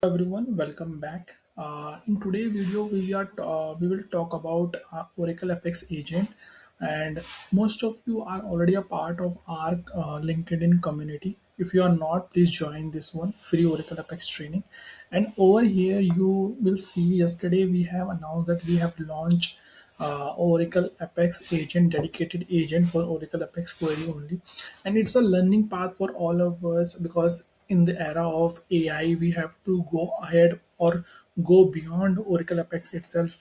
Everyone, welcome back. In today's video, we will talk about Oracle Apex Agent, and most of you are already a part of our LinkedIn community. If you are not, please join this one free Oracle Apex training. And over here, you will see yesterday we have announced that we have launched Oracle Apex agent, dedicated agent for Oracle Apex query only. And it's a learning path for all of us because in the era of AI, we have to go ahead or go beyond Oracle Apex itself.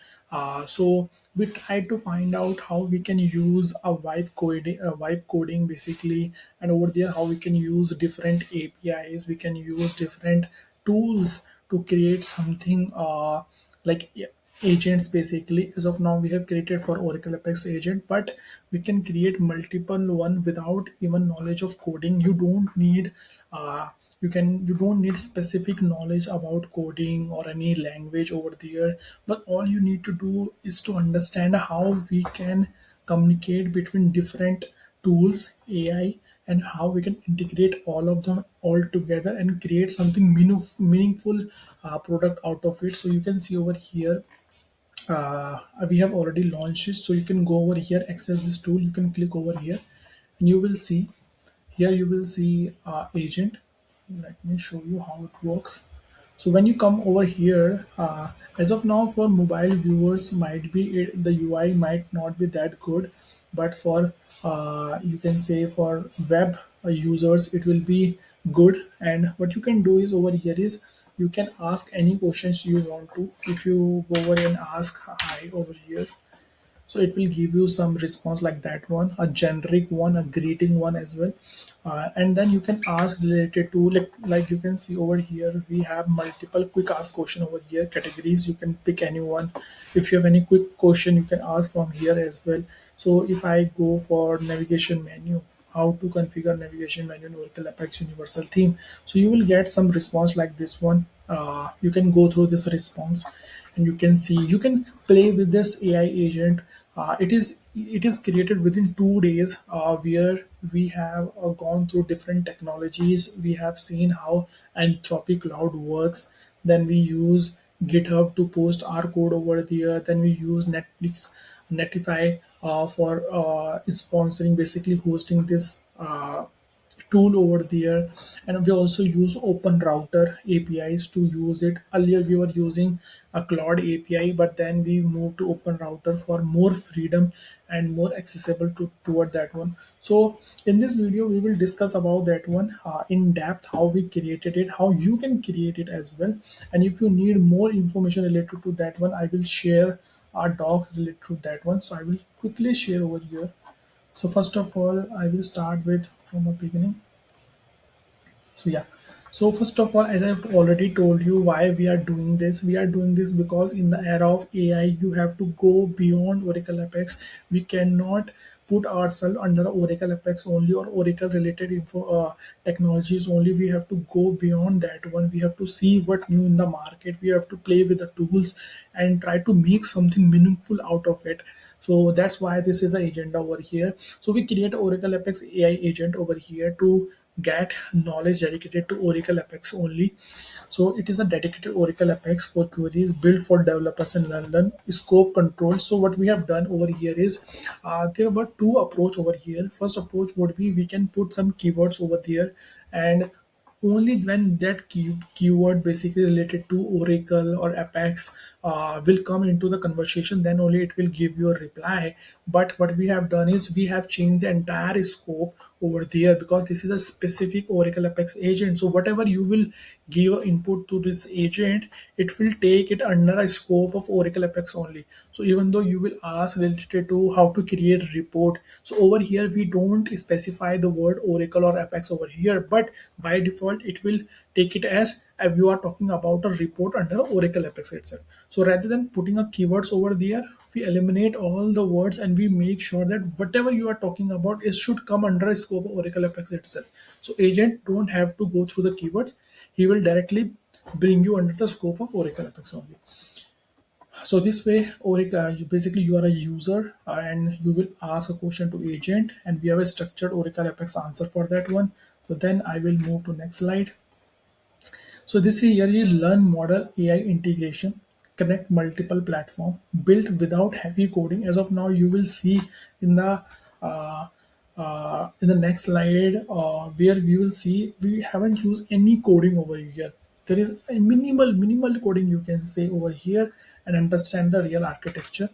So we try to find out how we can use vibe coding basically, and over there how we can use different APIs, we can use different tools to create something like agents basically. As of now we have created for Oracle Apex agent, but we can create multiple one without even knowledge of coding. You don't need you don't need specific knowledge about coding or any language over there, but all you need to do is to understand how we can communicate between different tools, AI, and how we can integrate all of them all together and create something meaningful product out of it. So you can see over here we have already launched it, so you can go over here, access this tool, you can click over here, and you will see here, you will see agent. Let me show you how it works. So when you come over here, as of now for mobile viewers might be the UI might not be that good, but for you can say for web users it will be good. And what you can do is over here is you can ask any questions you want to. If you go over and ask hi over here, so it will give you some response like that one, a generic one, a greeting one as well. And then you can ask related to like you can see over here we have multiple quick ask question over here categories. You can pick anyone. If you have any quick question you can ask from here as well. So if I go for navigation menu, how to configure navigation menu in Oracle Apex Universal Theme, so you will get some response like this one. You can go through this response and you can see, you can play with this AI agent. It is created within 2 days, where we have gone through different technologies. We have seen how Anthropic Cloud works. Then we use GitHub to post our code over there. Then we use Netlify for sponsoring, basically hosting this tool over there. And we also use OpenRouter APIs to use it. Earlier we were using a Claude API, but then we moved to OpenRouter for more freedom and more accessible toward that one. So in this video we will discuss about that one in depth, how we created it, how you can create it as well. And if you need more information related to that one, I will share our doc related to that one. So I will quickly share over here. So first of all, I will start with from the beginning. So yeah. So first of all, as I've already told you why we are doing this. We are doing this because in the era of AI, you have to go beyond Oracle Apex. We cannot put ourselves under Oracle Apex only or Oracle related technologies only. We have to go beyond that one. We have to see what new in the market. We have to play with the tools and try to make something meaningful out of it. So that's why this is an agenda over here. So we create Oracle Apex AI agent over here to get knowledge dedicated to Oracle Apex only. So it is a dedicated Oracle Apex for queries built for developers in London. Scope control. So what we have done over here is there were two approach over here. First approach would be we can put some keywords over there, and only when that keyword basically related to Oracle or Apex will come into the conversation, then only it will give you a reply. But what we have done is we have changed the entire scope over there because this is a specific Oracle Apex agent. So whatever you will give input to this agent, it will take it under a scope of Oracle Apex only. So even though you will ask related to how to create a report, so over here we don't specify the word Oracle or Apex over here, but by default it will take it as if you are talking about a report under Oracle Apex itself. So rather than putting a keywords over there, we eliminate all the words and we make sure that whatever you are talking about, it should come under a scope of Oracle Apex itself. So agent don't have to go through the keywords. He will directly bring you under the scope of Oracle Apex only. So this way, Oracle, basically you are a user and you will ask a question to agent, and we have a structured Oracle Apex answer for that one. So then I will move to next slide. So this is here you learn model AI integration, connect multiple platform, built without heavy coding. As of now, you will see in the uh, in the next slide where we will see we haven't used any coding over here. There is a minimal coding you can say over here and understand the real architecture.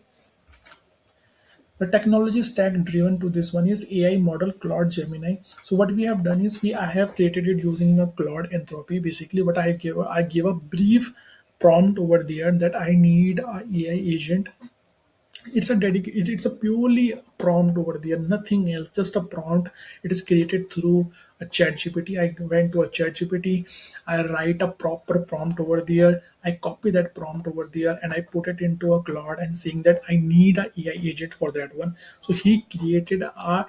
The technology stack driven to this one is AI model Claude Gemini. So what we have done is I have created it using a Claude Entropy. Basically, what I gave a brief prompt over there that I need a AI agent. It's a purely prompt over there, nothing else, just a prompt. It is created through a chat gpt. I went to a chat gpt, I write a proper prompt over there, I copy that prompt over there, and I put it into a cloud and saying that I need a AI agent for that one. So he created a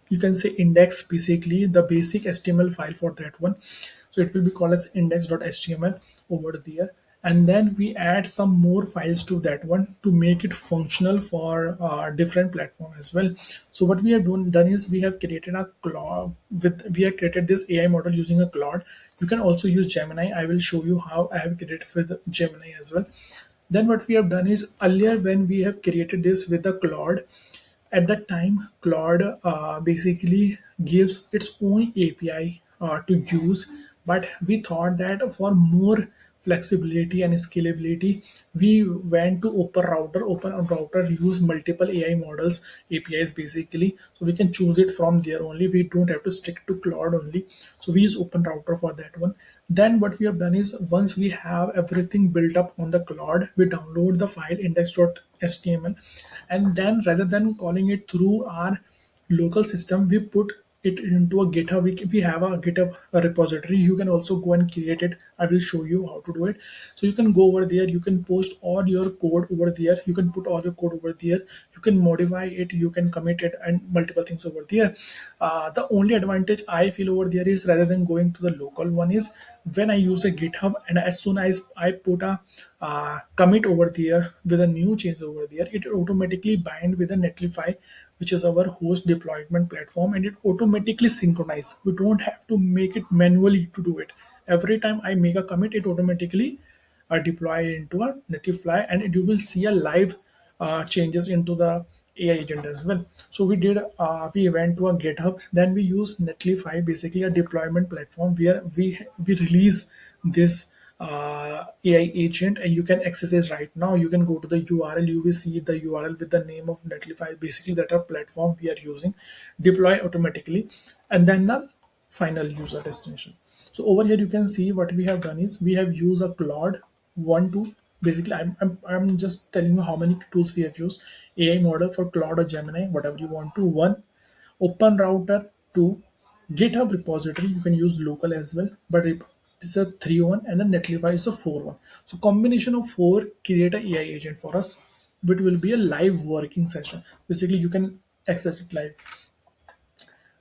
you can say index, basically the basic HTML file for that one. So it will be called as index.html over there, and then we add some more files to that one to make it functional for different platform as well. So what we have done is we have created a Claude with we have created this AI model using a Claude. You can also use Gemini. I will show you how I have created with Gemini as well. Then what we have done is earlier when we have created this with the Claude, at that time, Claude basically gives its own API to use, but we thought that for more flexibility and scalability, we went to OpenRouter. OpenRouter use multiple AI models, APIs basically, so we can choose it from there only. We don't have to stick to Claude only. So we use OpenRouter for that one. Then what we have done is once we have everything built up on the Claude, we download the file index.html, and then rather than calling it through our local system, we put it into a GitHub. We have a GitHub repository. You can also go and create it. I will show you how to do it. So you can go over there, you can post all your code over there, you can put all your code over there, you can modify it, you can commit it, and multiple things over there. The only advantage I feel over there is rather than going to the local one is when I use a GitHub, and as soon as I put a commit over there with a new change over there, it automatically bind with a Netlify, which is our host deployment platform, and it automatically synchronize. We don't have to make it manually to do it. Every time I make a commit, it automatically deploy into a Netlify, and you will see a live changes into the AI agent as well. So we went to a GitHub, then we use Netlify, basically a deployment platform where we release this AI agent, and you can access it right now. You can go to the URL, you will see the URL with the name of Netlify, basically that our platform we are using, deploy automatically, and then the final user destination. So over here you can see what we have done is we have used a Claude 1 to basically I'm just telling you how many tools we have used. AI model for Claude or Gemini, whatever you want to. One, Open Router. Two, GitHub repository. You can use local as well, but this is a 3 one, and then Netlify is a 4 one. So combination of four create a AI agent for us, which will be a live working session. Basically, you can access it live.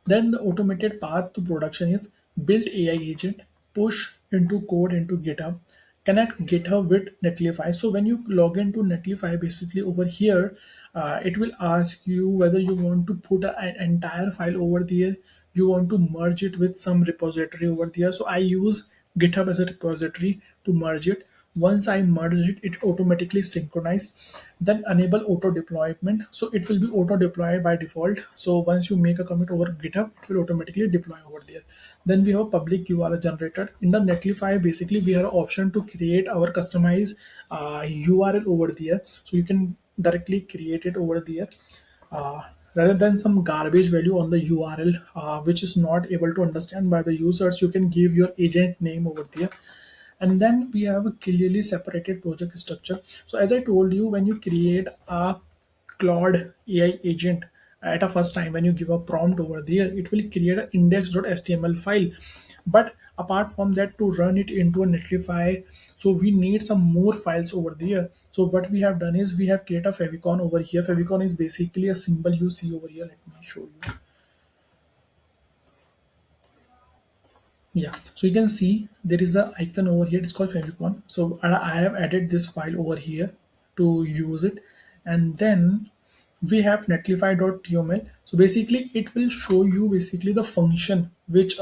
Then the automated path to production is build AI agent, push into code into GitHub, connect GitHub with Netlify. So when you log into Netlify, basically over here, it will ask you whether you want to put an entire file over there, you want to merge it with some repository over there. So I use GitHub as a repository to merge it. Once I merge it, it automatically synchronize. Then enable auto deployment. So it will be auto deployed by default. So once you make a commit over GitHub, it will automatically deploy over there. Then we have a public URL generator. In the Netlify, basically we have an option to create our customized URL over there. So you can directly create it over there. Uh, Rather than some garbage value on the URL, which is not able to understand by the users, you can give your agent name over there. And then we have a clearly separated project structure. So as I told you, when you create a Claude AI agent at a first time, when you give a prompt over there, it will create an index.html file. But apart from that, to run it into a Netlify, so we need some more files over there. So what we have done is we have created a favicon over here. Favicon is basically a symbol you see over here. Let me show you. Yeah, so you can see there is a icon over here. It's called favicon. So I have added this file over here to use it, and then we have netlify.tml. So basically, it will show you basically the function which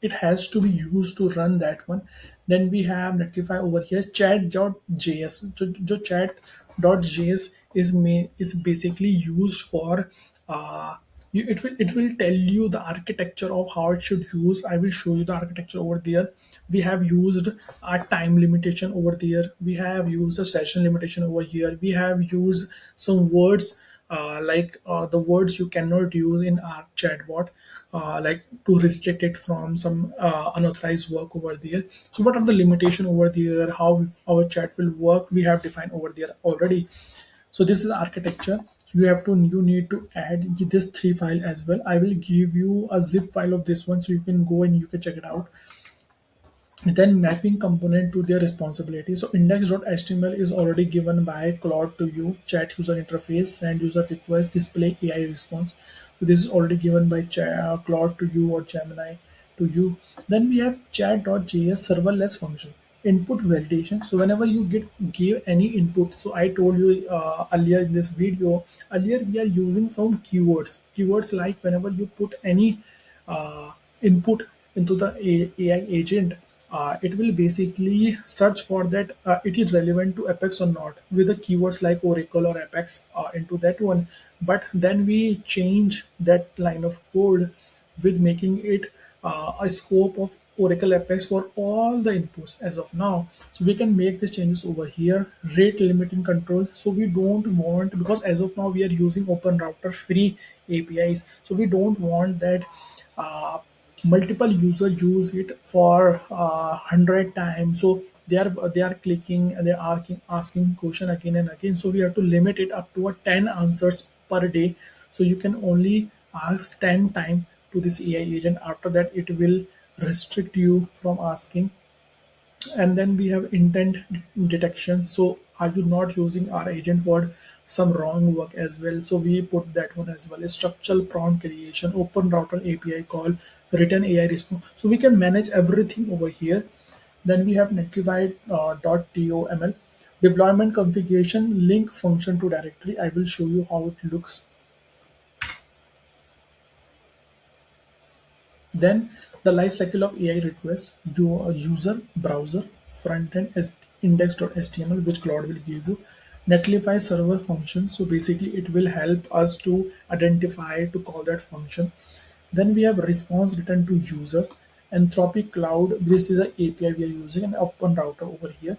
it has to be used to run that one. Then we have Netlify over here, chat.js. So chat.js is basically used for it will tell you the architecture of how it should use. I will show you the architecture over there. We have used a time limitation over there. We have used a session limitation over here. We have used some words the words you cannot use in our chatbot, like to restrict it from some unauthorized work over there. So what are the limitation over there, how our chat will work, we have defined over there already. So this is architecture. You need to add this three file as well. I will give you a zip file of this one so you can go and you can check it out. Then mapping component to their responsibility. So index.html is already given by Claude to you, chat user interface, send user request, display AI response. So this is already given by Claude to you or Gemini to you. Then we have chat.js serverless function. Input validation. So whenever you give any input, so I told you earlier in this video, earlier we are using some keywords like whenever you put any input into the AI agent, it will basically search for that it is relevant to Apex or not with the keywords like Oracle or Apex into that one. But then we change that line of code with making it a scope of Oracle Apex for all the inputs as of now. So we can make these changes over here. Rate limiting control. So we don't want, because as of now we are using Open Router free APIs. So we don't want that multiple users use it for 100 times. So they are clicking and they are asking question again and again. So we have to limit it up to a 10 answers per day. So you can only ask 10 times to this AI agent. After that, it will restrict you from asking. And then we have intent detection. So are you not using our agent for some wrong work as well? So we put that one as well. A structural prompt creation, open router API call, written AI response. So we can manage everything over here. Then we have Netlify .toml, deployment configuration, link function to directory. I will show you how it looks. Then the life cycle of AI requests, user, browser, frontend, index.html, which Claude will give you. Netlify server function. So basically it will help us to identify to call that function. Then we have response return to users. Anthropic Cloud, this is the API we are using, and open router over here.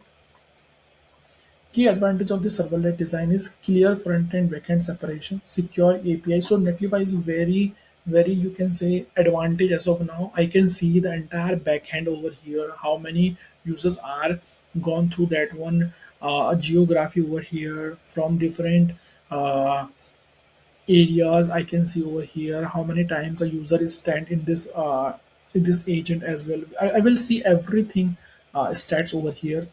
Key advantage of the serverless design is clear front-end backend separation, secure API. So Netlify is very you can say advantage as of now. I can see the entire backend over here, how many users are gone through that one, geography over here from different uh, areas. I can see over here how many times a user is stand in this agent as well. I will see everything stats over here.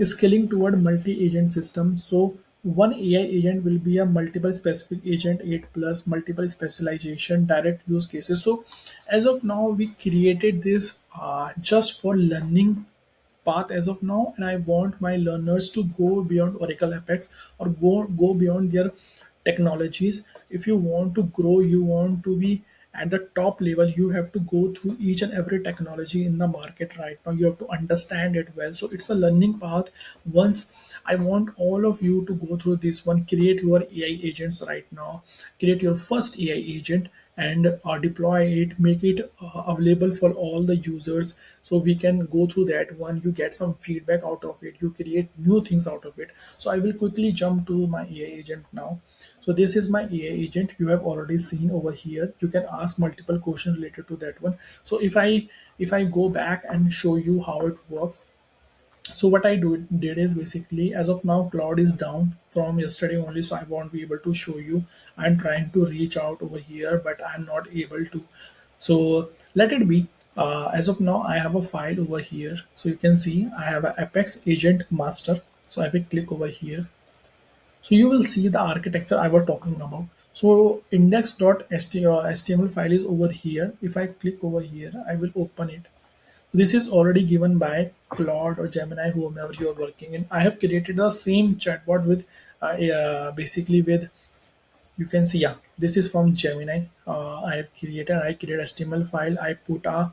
Scaling toward multi-agent system. So one AI agent will be a multiple specific agent, 8 plus multiple specialization, direct use cases. So as of now, we created this just for learning path as of now, and I want my learners to go beyond Oracle Apex or go beyond their technologies. If you want to grow, you want to be at the top level, you have to go through each and every technology in the market right now. You have to understand it well. So it's a learning path. Once I want all of you to go through this one, create your AI agents right now, create your first AI agent and deploy it, make it available for all the users, so we can go through that one. You get some feedback out of it, you create new things out of it. So I will quickly jump to my AI agent now. So this is my AI agent. You have already seen over here. You can ask multiple questions related to that one. So if I go back and show you how it works. So what did is basically, as of now, Cloud is down from yesterday only, so I won't be able to show you. I'm trying to reach out over here, but I'm not able to. So let it be. As of now, I have a file over here. So you can see I have an Apex agent master. So I will click over here. So you will see the architecture I was talking about. So index.html file is over here. If I click over here, I will open it. This is already given by Claude or Gemini, whomever you are working in. I have created the same chatbot with basically with, you can see, yeah. This is from Gemini. I created HTML file. I put a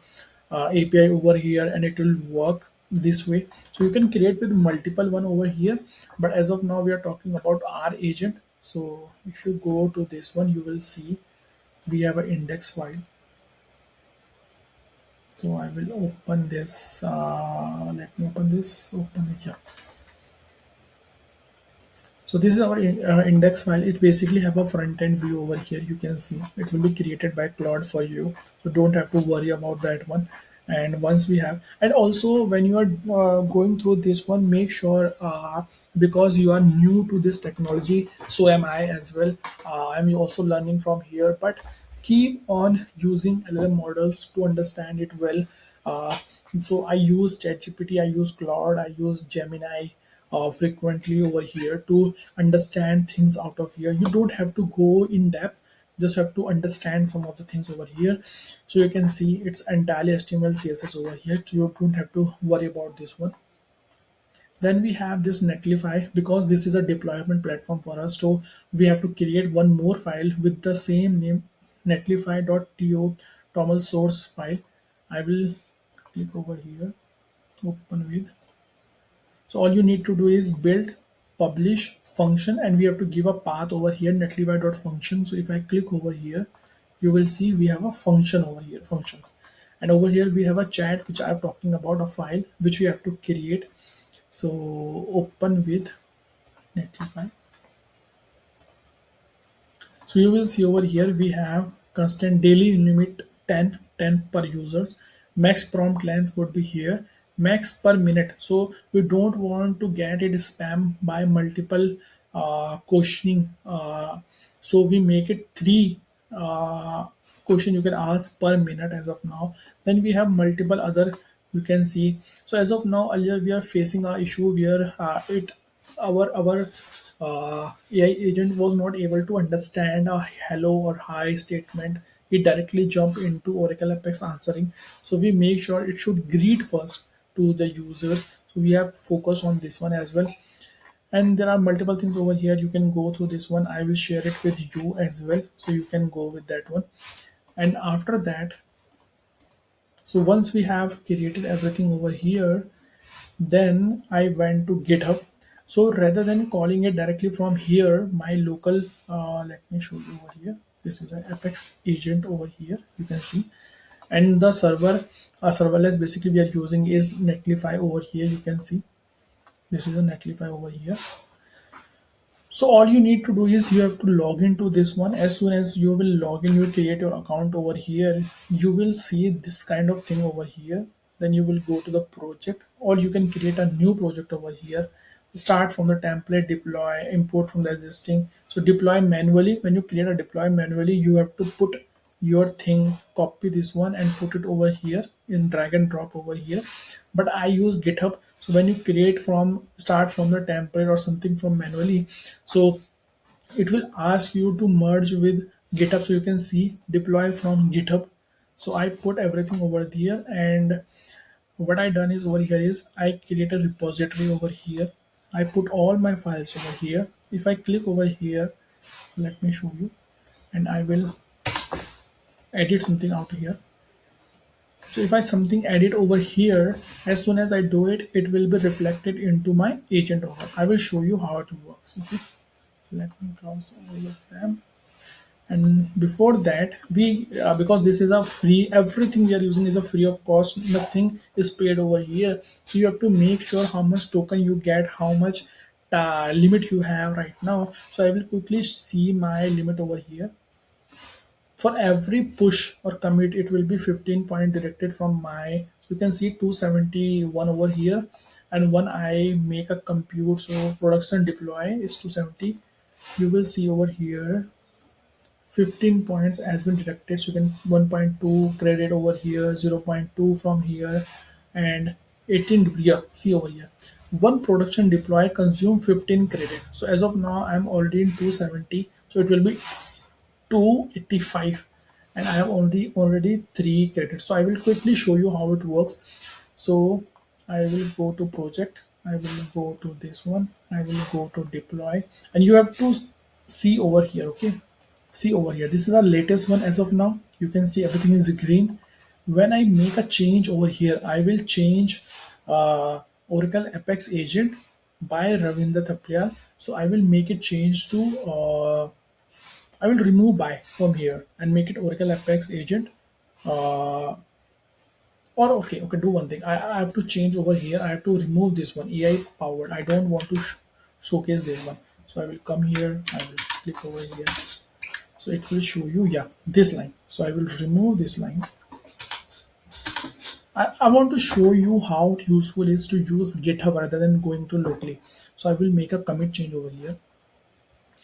API over here, and it will work this way. So you can create with multiple one over here, but as of now we are talking about our agent. So if you go to this one, you will see we have an index file. So I will open this. Let me open this. Open it. Yeah. So this is our index file. It basically have a front end view over here. You can see it will be created by Claude for you. So don't have to worry about that one. And once we have, and also when you are going through this one, make sure because you are new to this technology, so am I as well. I'm also learning from here, but keep on using LLM models to understand it well. Uh, so I use ChatGPT, I use Claude, I use Gemini frequently over here to understand things out of here. You don't have to go in depth, just have to understand some of the things over here. So you can see it's entirely HTML CSS over here, so you don't have to worry about this one. Then we have this Netlify, because this is a deployment platform for us, so we have to create one more file with the same name, netlify.to toml source file. I will click over here, open with. So all you need to do is build publish function, and we have to give a path over here, netlify.function. So if I click over here, you will see we have a function over here, functions. And over here we have a chat, which I'm talking about, a file which we have to create. So open with Netlify. So you will see over here we have constant daily limit 10 per users. Max prompt length would be here. Max per minute. So we don't want to get it spam by multiple questioning. So we make it three question you can ask per minute as of now. Then we have multiple other, you can see. So as of now, earlier we are facing a issue where it our AI agent was not able to understand a hello or hi statement. It directly jump into Oracle Apex answering. So we make sure it should greet first to the users. So we have focused on this one as well. And there are multiple things over here. You can go through this one. I will share it with you as well. So you can go with that one. And after that, so once we have created everything over here, then I went to GitHub. So rather than calling it directly from here, my local, let me show you over here. This is an Apex agent over here. You can see, and the serverless basically we are using is Netlify over here. You can see this is a Netlify over here. So all you need to do is you have to log into this one. As soon as you will log in, you create your account over here. You will see this kind of thing over here. Then you will go to the project, or you can create a new project over here. Start from the template, deploy, import from the existing. So deploy manually. When you create a deploy manually, you have to put your thing, copy this one and put it over here in drag and drop over here. But I use GitHub. So when you create from start from the template or something from manually, so it will ask you to merge with GitHub. So you can see deploy from GitHub. So I put everything over here, and what I done is over here is I create a repository over here. I put all my files over here. If I click over here, let me show you, and I will edit something out here. So if I something edit over here, as soon as I do it, it will be reflected into my agent over. I will show you how it works. Okay. So let me close all of them. And before that, we because this is a free, everything we are using is a free of cost. Nothing is paid over here. So you have to make sure how much token you get, how much limit you have right now. So I will quickly see my limit over here. For every push or commit, it will be 15 point directed from my, so you can see 271 over here. And when I make a compute, so production deploy is 270, you will see over here 15 points has been deducted. So you can 1.2 credit over here, zero point 0.2 from here, and 18, yeah, see over here. One production deploy consume 15 credit. So as of now, I'm already in 270. So it will be 285, and I have already 3 credits. So I will quickly show you how it works. So I will go to project. I will go to this one. I will go to deploy, and you have to see over here. Okay, See over here, this is the latest one as of now. You can see everything is green. When I make a change over here, I will change Oracle Apex agent by Ravinder Thaplia. So I will make it change to I will remove by from here and make it Oracle Apex agent. Or okay, do one thing. I have to change over here. I have to remove this one AI powered. I don't want to showcase this one. So I will come here. I will click over here. So it will show you, yeah, this line. So I will remove this line. I want to show you how useful it is to use GitHub rather than going to locally. So I will make a commit change over here.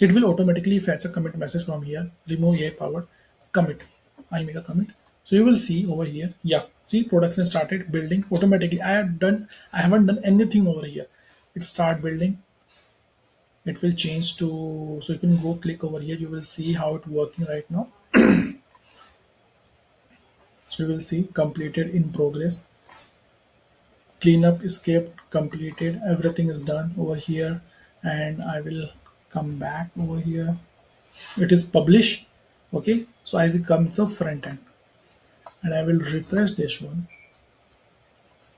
It will automatically fetch a commit message from here. Remove AI powered commit. I make a commit. So you will see over here. Yeah, see production started building automatically. I haven't done anything over here. It start building. It will change to, so you can go click over here. You will see how it working right now. So you will see completed in progress. Cleanup escaped completed. Everything is done over here. And I will come back over here. It is published. Okay, so I will come to the front end and I will refresh this one.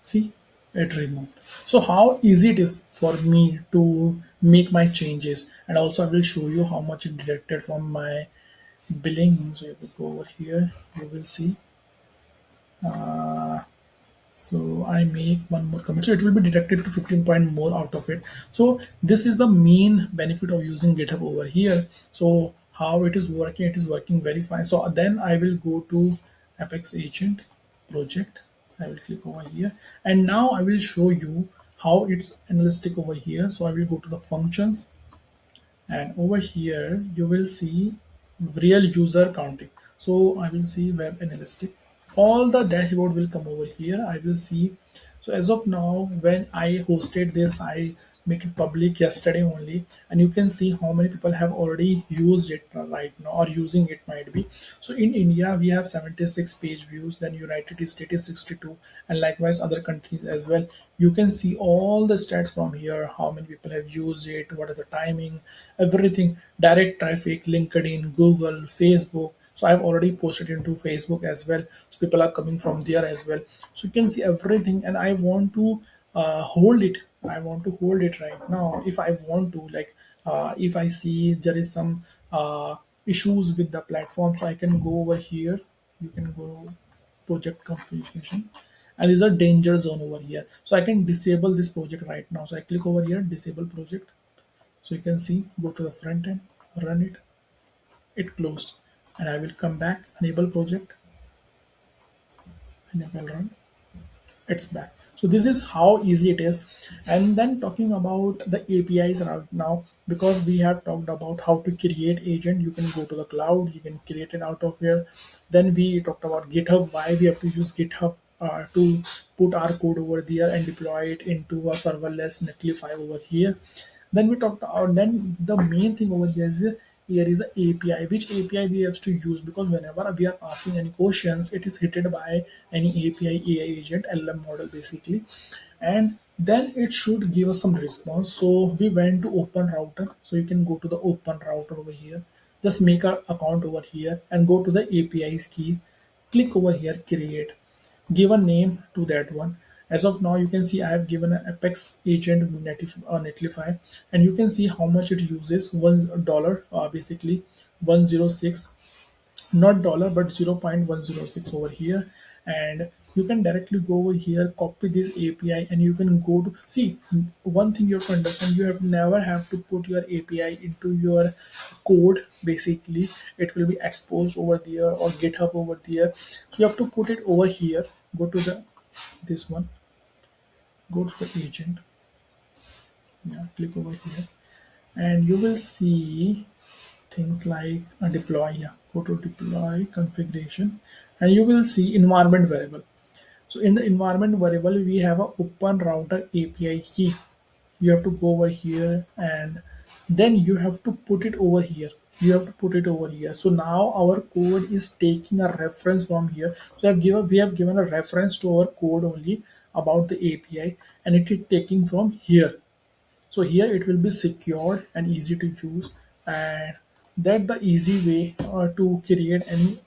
See, it removed. So how easy it is for me to make my changes, and also I will show you how much it deducted from my billing. So if you go over here, you will see. So I make one more commit. So it will be deducted to 15 point more out of it. So this is the main benefit of using GitHub over here. So how it is working very fine. So then I will go to Apex Agent project. I will click over here. And now I will show you how it's analytic over here. So I will go to the functions, and over here you will see real user counting. So I will see web analytic, all the dashboard will come over here. I will see. So as of now, when I hosted this, I make it public yesterday only, and you can see how many people have already used it right now or using it might be. So in India we have 76 page views, then United States is 62, and likewise other countries as well. You can see all the stats from here, how many people have used it, what are the timing, everything, direct traffic, LinkedIn, Google, Facebook. So I've already posted into Facebook as well, so people are coming from there as well. So you can see everything, and I want to hold it. I want to hold it right now. If I want to, like, if I see there is some issues with the platform, so I can go over here. You can go project configuration, and there's a danger zone over here. So I can disable this project right now. So I click over here, disable project. So you can see, go to the front end, run it, it closed, and I will come back, enable project, enable run, it's back. So this is how easy it is. And then talking about the APIs right now, because we have talked about how to create agent, you can go to the cloud, you can create it out of here. Then we talked about GitHub, why we have to use GitHub to put our code over there and deploy it into a serverless Netlify over here. Then we talked about, then the main thing over here is a API. Which API we have to use, because whenever we are asking any questions, it is hit by any API, AI agent, LM model basically, and then it should give us some response. So we went to Open Router. So you can go to the Open Router over here. Just make an account over here and go to the APIs key. Click over here, create, give a name to that one. As of now, you can see I have given an Apex agent Netlify, and you can see how much it uses. $1, basically 106, not dollar but 0.106 over here. And you can directly go over here, copy this API, and you can go to see. One thing you have to understand, you have never have to put your API into your code. Basically it will be exposed over there or GitHub over there. You have to put it over here. Go to the this one, go to the agent, yeah, click over here, and you will see things like a deploy. Yeah, go to deploy configuration, and you will see environment variable. So in the environment variable, we have a open router API key. You have to go over here, and then you have to put it over here. You have to put it over here. So now our code is taking a reference from here. So we have given a reference to our code only about the API, and it is taking from here. So here it will be secured and easy to use. And That the easy way to create any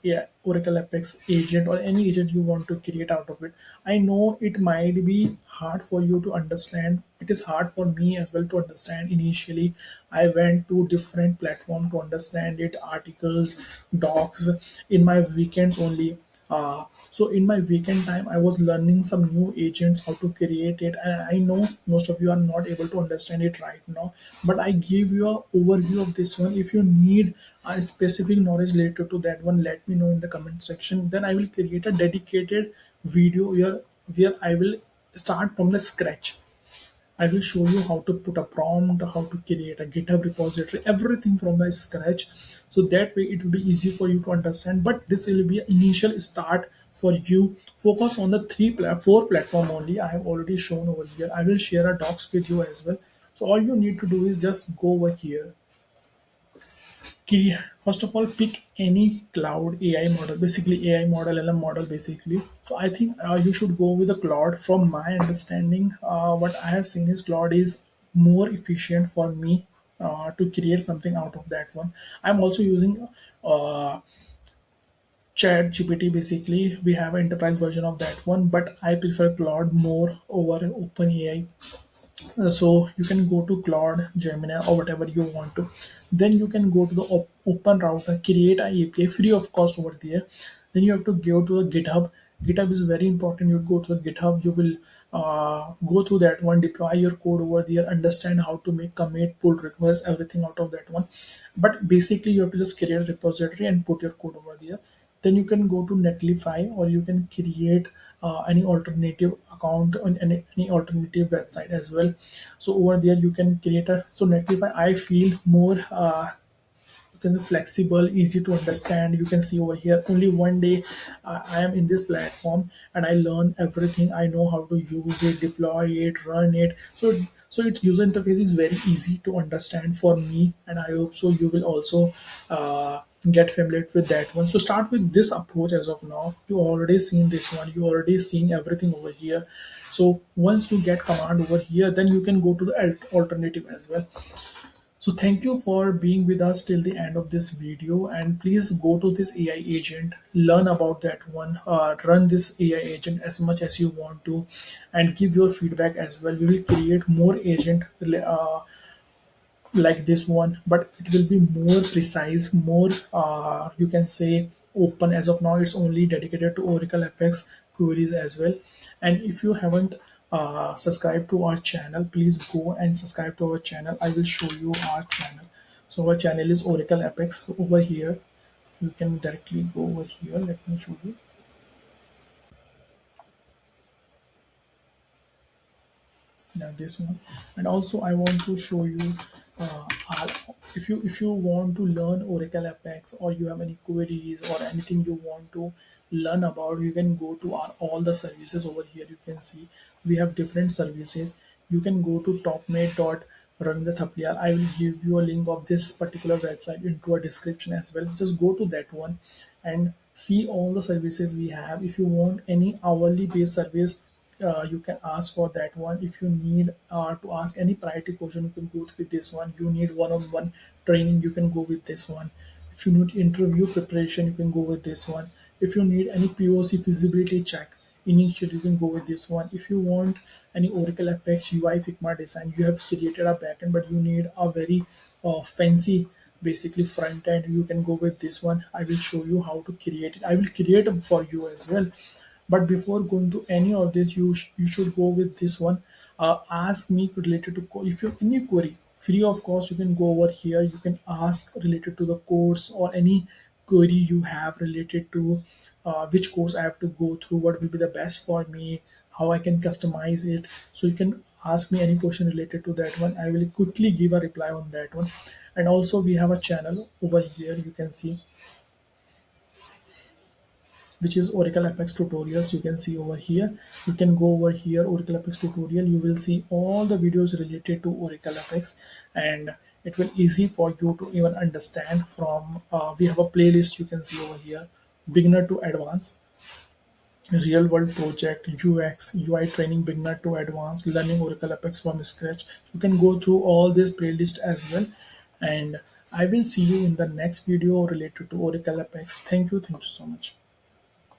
Oracle Apex agent or any agent you want to create out of it. I know it might be hard for you to understand. It is hard for me as well to understand. Initially, I went to different platform to understand it, articles, docs in my weekends only. So in my weekend time, I was learning some new agents, how to create it, and I know most of you are not able to understand it right now. But I give you a overview of this one. If you need a specific knowledge related to that one, let me know in the comment section. Then I will create a dedicated video where I will start from the scratch. I will show you how to put a prompt, how to create a GitHub repository, everything from the scratch. So that way it will be easy for you to understand. But this will be an initial start for you. Focus on the four platform only. I have already shown over here. I will share a docs with you as well. So all you need to do is just go over here. First of all, pick any cloud AI model, basically AI model, LM model, basically. So I think you should go with the Claude. From my understanding, what I have seen is Claude is more efficient for me to create something out of that one. I'm also using Chat GPT. Basically, we have an enterprise version of that one, but I prefer Claude more over OpenAI. So you can go to Claude, Gemini, or whatever you want to. Then you can go to the open router, create a API free of cost over there. Then you have to go to the GitHub. GitHub is very important. You go to the GitHub, you will go through that one, deploy your code over there, understand how to make commit, pull request, everything out of that one. But basically, you have to just create a repository and put your code over there. Then you can go to Netlify, or you can create any alternative account on any alternative website as well. So over there you can create a, so Netlify I feel more you can say flexible, easy to understand. You can see over here only one day I am in this platform and I learn everything. I know how to use it, deploy it, run it. So its user interface is very easy to understand for me, and I hope so you will also get familiar with that one. So start with this approach. As of now, you already seen this one, you already seeing everything over here. So once you get command over here, then you can go to the alternative as well. So thank you for being with us till the end of this video, and please go to this AI agent, learn about that one, run this AI agent as much as you want to, and give your feedback as well. We will create more agent like this one, but it will be more precise, more you can say open. As of now, it's only dedicated to Oracle Apex queries as well. And if you haven't subscribed to our channel, please go and subscribe to our channel. I will show you our channel. So our channel is Oracle Apex. Over here you can directly go over here. Let me show you. Yeah, this one. And also I want to show you our, if you want to learn Oracle Apex, or you have any queries or anything you want to learn about, you can go to our all the services over here. You can see we have different services. You can go to topmate.ravindra. I will give you a link of this particular website into a description as well. Just go to that one and see all the services we have. If you want any hourly based service, you can ask for that one. If you need to ask any priority question, you can go with this one. You need one-on-one training, you can go with this one. If you need interview preparation, you can go with this one. If you need any POC feasibility check initially, you can go with this one. If you want any Oracle Apex UI Figma design, you have created a backend but you need a very fancy basically front end, you can go with this one. I will show you how to create it. I will create them for you as well. But before going to any of this, you should go with this one. Ask me related to if you have any query free of course, you can go over here. You can ask related to the course, or any query you have related to which course I have to go through, what will be the best for me, how I can customize it. So you can ask me any question related to that one. I will quickly give a reply on that one. And also we have a channel over here, you can see, which is Oracle Apex tutorials. You can see over here. You can go over here, Oracle Apex tutorial. You will see all the videos related to Oracle Apex, and it will easy for you to even understand from. We have a playlist. You can see over here, beginner to advanced, real world project, UX, UI training, beginner to advanced, learning Oracle Apex from scratch. You can go through all this playlist as well, and I will see you in the next video related to Oracle Apex. Thank you so much.